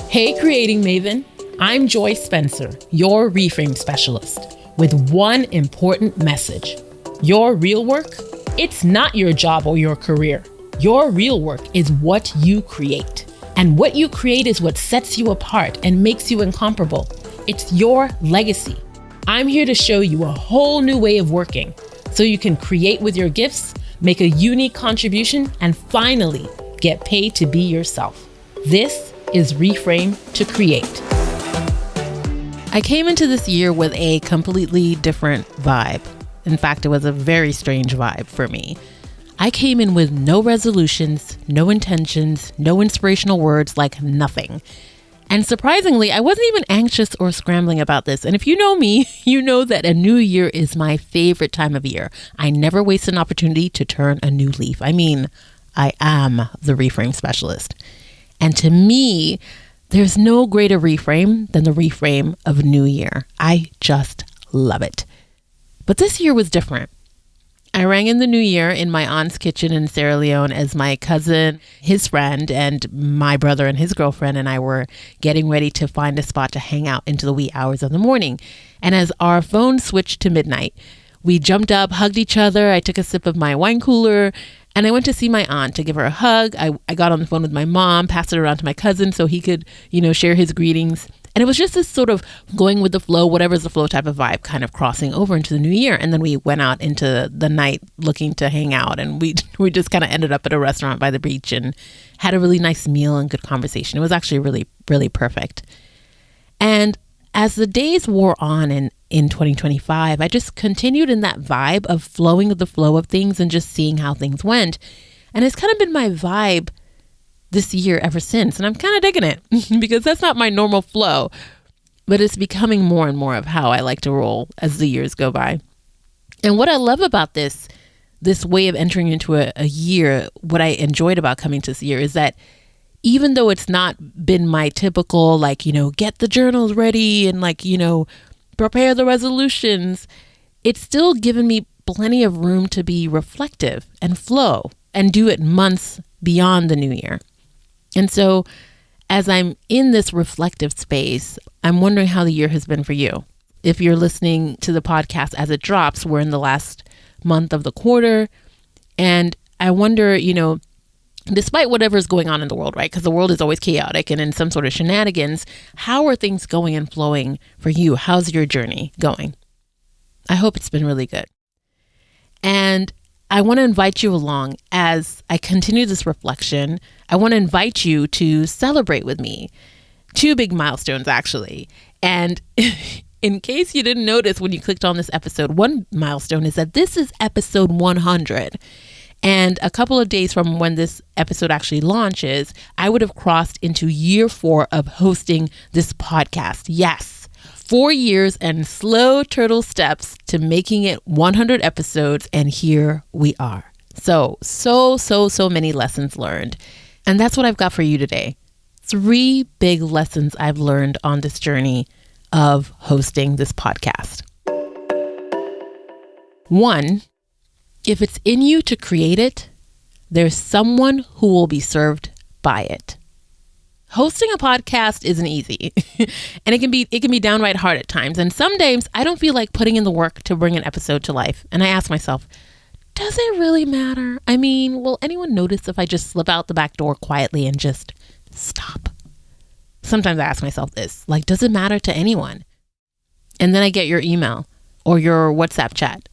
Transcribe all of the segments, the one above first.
Hey, Creating Maven. I'm Joy Spencer, your reframe specialist, with one important message. Your real work, it's not your job or your career. Your real work is what you create. And what you create is what sets you apart and makes you incomparable. It's your legacy. I'm here to show you a whole new way of working so you can create with your gifts, make a unique contribution, and finally get paid to be yourself. This is Reframe to Create. I came into this year with a completely different vibe. In fact, it was a very strange vibe for me. I came in with no resolutions, no intentions, no inspirational words, like nothing. And surprisingly, I wasn't even anxious or scrambling about this. And if you know me, you know that a new year is my favorite time of year. I never waste an opportunity to turn a new leaf. I mean, I am the reframe specialist. And to me, there's no greater reframe than the reframe of a new year. I just love it. But this year was different. I rang in the new year in my aunt's kitchen in Sierra Leone as my cousin, his friend, and my brother and his girlfriend and I were getting ready to find a spot to hang out into the wee hours of the morning. And as our phone switched to midnight, we jumped up, hugged each other. I took a sip of my wine cooler and I went to see my aunt to give her a hug. I got on the phone with my mom, passed it around to my cousin so he could, share his greetings. And it was just this sort of going with the flow, whatever's the flow type of vibe, kind of crossing over into the new year. And then we went out into the night looking to hang out. And we just kind of ended up at a restaurant by the beach and had a really nice meal and good conversation. It was actually really, really perfect. And as the days wore on in 2025, I just continued in that vibe of flowing with the flow of things and just seeing how things went. And it's kind of been my vibe this year ever since. And I'm kind of digging it because that's not my normal flow, but it's becoming more and more of how I like to roll as the years go by. And what I love about this way of entering into a year, what I enjoyed about coming to this year is that even though it's not been my typical, get the journals ready and prepare the resolutions, it's still given me plenty of room to be reflective and flow and do it months beyond the new year. And so as I'm in this reflective space, I'm wondering how the year has been for you. If you're listening to the podcast as it drops, we're in the last month of the quarter. And I wonder, despite whatever's going on in the world, right? Because the world is always chaotic and in some sort of shenanigans, how are things going and flowing for you? How's your journey going? I hope it's been really good. And I want to invite you along as I continue this reflection. I want to invite you to celebrate with me. 2 big milestones, actually. And in case you didn't notice when you clicked on this episode, one milestone is that this is episode 100. And a couple of days from when this episode actually launches, I would have crossed into year 4 of hosting this podcast. Yes, 4 years and slow turtle steps to making it 100 episodes. And here we are. So many lessons learned. And that's what I've got for you today. 3 big lessons I've learned on this journey of hosting this podcast. 1, if it's in you to create it, there's someone who will be served by it. Hosting a podcast isn't easy and it can be downright hard at times. And some days I don't feel like putting in the work to bring an episode to life. And I ask myself, does it really matter? I mean, will anyone notice if I just slip out the back door quietly and just stop? Sometimes I ask myself this, does it matter to anyone? And then I get your email or your WhatsApp chat,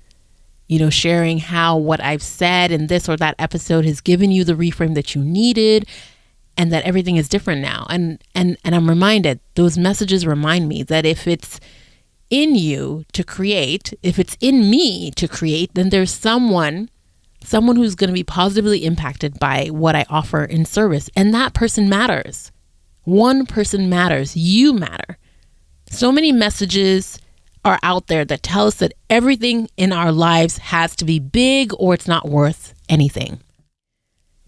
sharing how what I've said in this or that episode has given you the reframe that you needed and that everything is different now. And I'm reminded, those messages remind me that if it's in you to create, if it's in me to create, then there's someone who's going to be positively impacted by what I offer in service. And that person matters. One person matters. You matter. So many messages are out there that tell us that everything in our lives has to be big or it's not worth anything.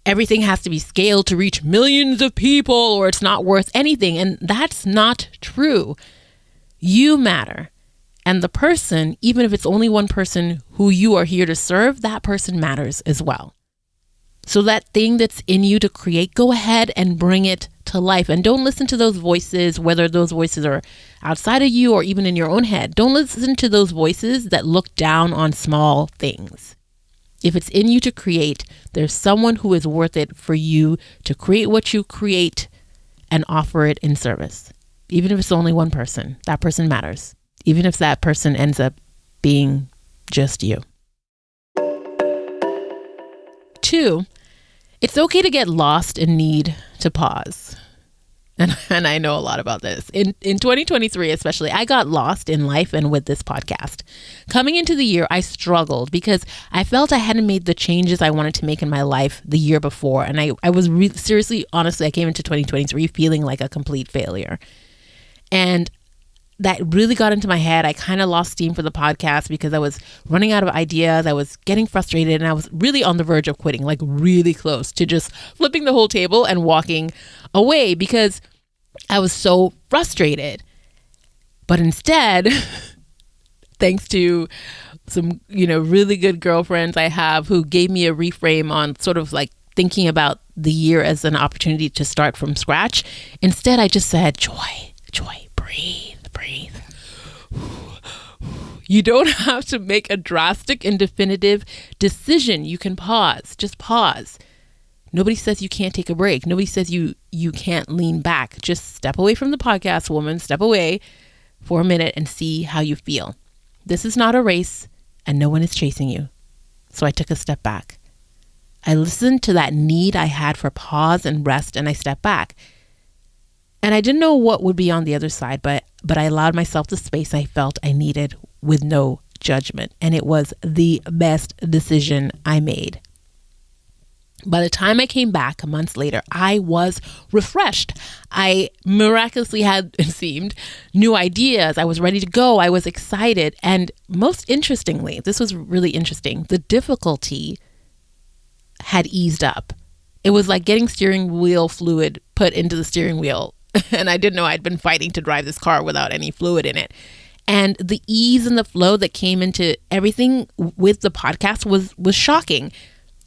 Everything has to be scaled to reach millions of people or it's not worth anything. And that's not true. You matter. And the person, even if it's only one person who you are here to serve, that person matters as well. So that thing that's in you to create, go ahead and bring it to life. And don't listen to those voices, whether those voices are outside of you or even in your own head. Don't listen to those voices that look down on small things. If it's in you to create, there's someone who is worth it for you to create what you create and offer it in service. Even if it's only one person, that person matters. Even if that person ends up being just you. 2, it's okay to get lost and need to pause. And I know a lot about this. In 2023 especially, I got lost in life and with this podcast. Coming into the year, I struggled because I felt I hadn't made the changes I wanted to make in my life the year before. And I was seriously, honestly, I came into 2023 feeling like a complete failure. And that really got into my head. I kind of lost steam for the podcast because I was running out of ideas. I was getting frustrated and I was really on the verge of quitting, like really close to just flipping the whole table and walking away because I was so frustrated. But instead, thanks to some, really good girlfriends I have who gave me a reframe on sort of like thinking about the year as an opportunity to start from scratch. Instead, I just said, joy, breathe. You don't have to make a drastic and definitive decision. You can pause. Just pause. Nobody says you can't take a break. Nobody says you can't lean back. Just step away from the podcast, woman. Step away for a minute and see how you feel. This is not a race and no one is chasing you. So I took a step back. I listened to that need I had for pause and rest and I stepped back. And I didn't know what would be on the other side, but I allowed myself the space I felt I needed with no judgment. And it was the best decision I made. By the time I came back months later, I was refreshed. I miraculously had, it seemed, new ideas. I was ready to go. I was excited. And most interestingly, this was really interesting, the difficulty had eased up. It was like getting steering wheel fluid put into the steering wheel. And I didn't know I'd been fighting to drive this car without any fluid in it. And the ease and the flow that came into everything with the podcast was shocking.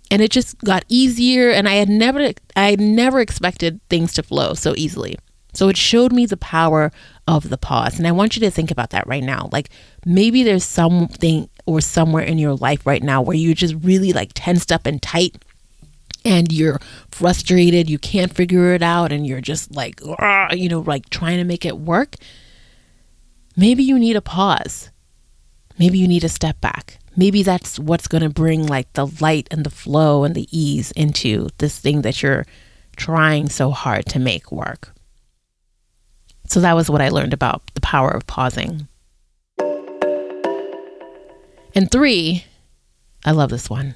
And it just got easier. And I had never expected things to flow so easily. So it showed me the power of the pause. And I want you to think about that right now. Like maybe there's something or somewhere in your life right now where you're just really like tensed up and tight. And you're frustrated, you can't figure it out, and you're just like, like trying to make it work. Maybe you need a pause. Maybe you need a step back. Maybe that's what's going to bring like the light and the flow and the ease into this thing that you're trying so hard to make work. So that was what I learned about the power of pausing. And 3, I love this one.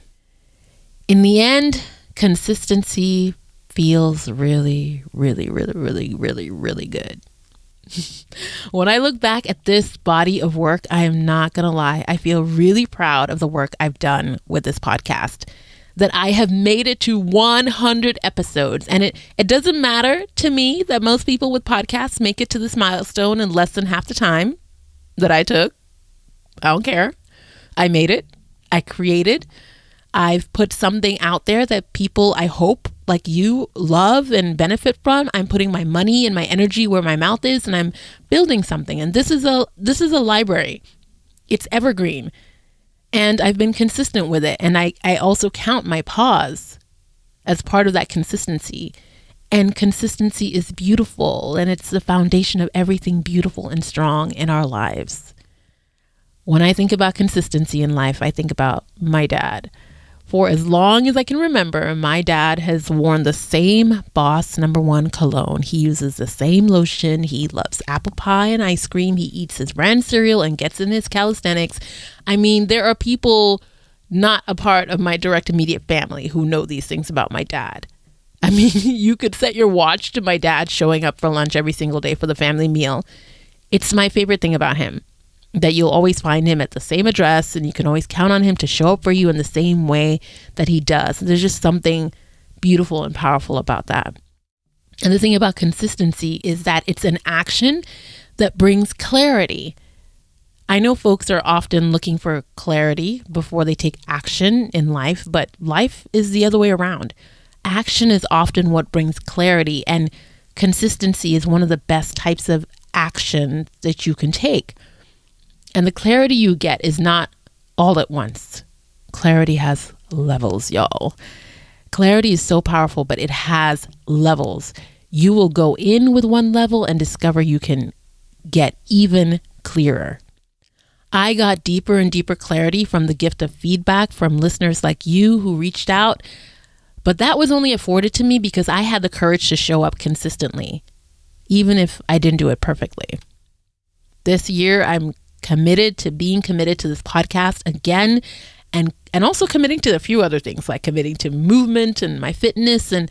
In the end, consistency feels really, really, really, really, really, really good. When I look back at this body of work, I am not going to lie. I feel really proud of the work I've done with this podcast, that I have made it to 100 episodes. And it doesn't matter to me that most people with podcasts make it to this milestone in less than half the time that I took. I don't care. I made it. I created. I've put something out there that people, I hope, like you, love and benefit from. I'm putting my money and my energy where my mouth is, and I'm building something. And this is a library. It's evergreen. And I've been consistent with it. And I also count my pause as part of that consistency. And consistency is beautiful, and it's the foundation of everything beautiful and strong in our lives. When I think about consistency in life, I think about my dad. For as long as I can remember, my dad has worn the same Boss No. 1 cologne. He uses the same lotion. He loves apple pie and ice cream. He eats his brand cereal and gets in his calisthenics. I mean, there are people not a part of my direct immediate family who know these things about my dad. I mean, you could set your watch to my dad showing up for lunch every single day for the family meal. It's my favorite thing about him, that you'll always find him at the same address and you can always count on him to show up for you in the same way that he does. There's just something beautiful and powerful about that. And the thing about consistency is that it's an action that brings clarity. I know folks are often looking for clarity before they take action in life, but life is the other way around. Action is often what brings clarity, and consistency is one of the best types of action that you can take. And the clarity you get is not all at once. Clarity has levels, y'all. Clarity is so powerful, but it has levels. You will go in with one level and discover you can get even clearer. I got deeper and deeper clarity from the gift of feedback from listeners like you who reached out, but that was only afforded to me because I had the courage to show up consistently, even if I didn't do it perfectly. This year, I'm committed to being committed to this podcast again, and also committing to a few other things, like committing to movement and my fitness and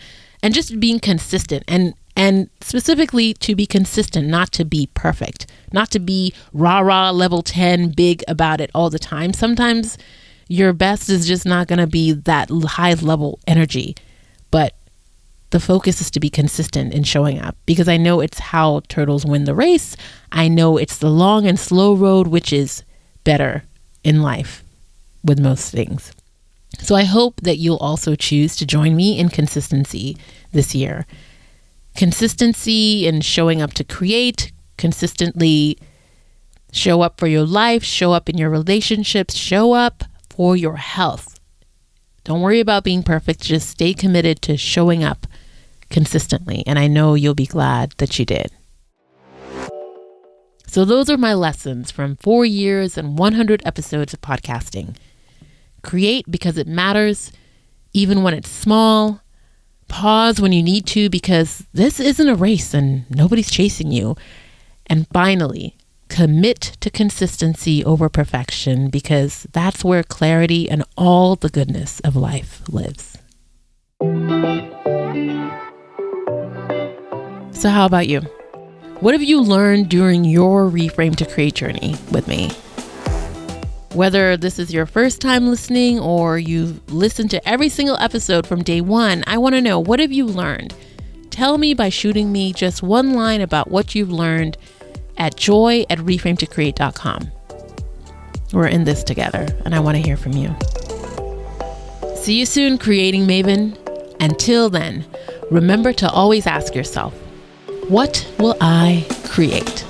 just being consistent and specifically to be consistent, not to be perfect, not to be rah-rah level 10 big about it all the time. Sometimes your best is just not going to be that high level energy, but the focus is to be consistent in showing up, because I know it's how turtles win the race. I know it's the long and slow road, which is better in life with most things. So I hope that you'll also choose to join me in consistency this year. Consistency in showing up to create, consistently show up for your life, show up in your relationships, show up for your health. Don't worry about being perfect. Just stay committed to showing up consistently. And I know you'll be glad that you did. So those are my lessons from 4 years and 100 episodes of podcasting. Create because it matters, even when it's small. Pause when you need to, because this isn't a race and nobody's chasing you. And finally, commit to consistency over perfection, because that's where clarity and all the goodness of life lives. So how about you? What have you learned during your Reframe to Create journey with me? Whether this is your first time listening or you've listened to every single episode from day one, I want to know, what have you learned? Tell me by shooting me just one line about what you've learned at joy@reframetocreate.com. We're in this together, and I want to hear from you. See you soon, Creating Maven. Until then, remember to always ask yourself, what will I create?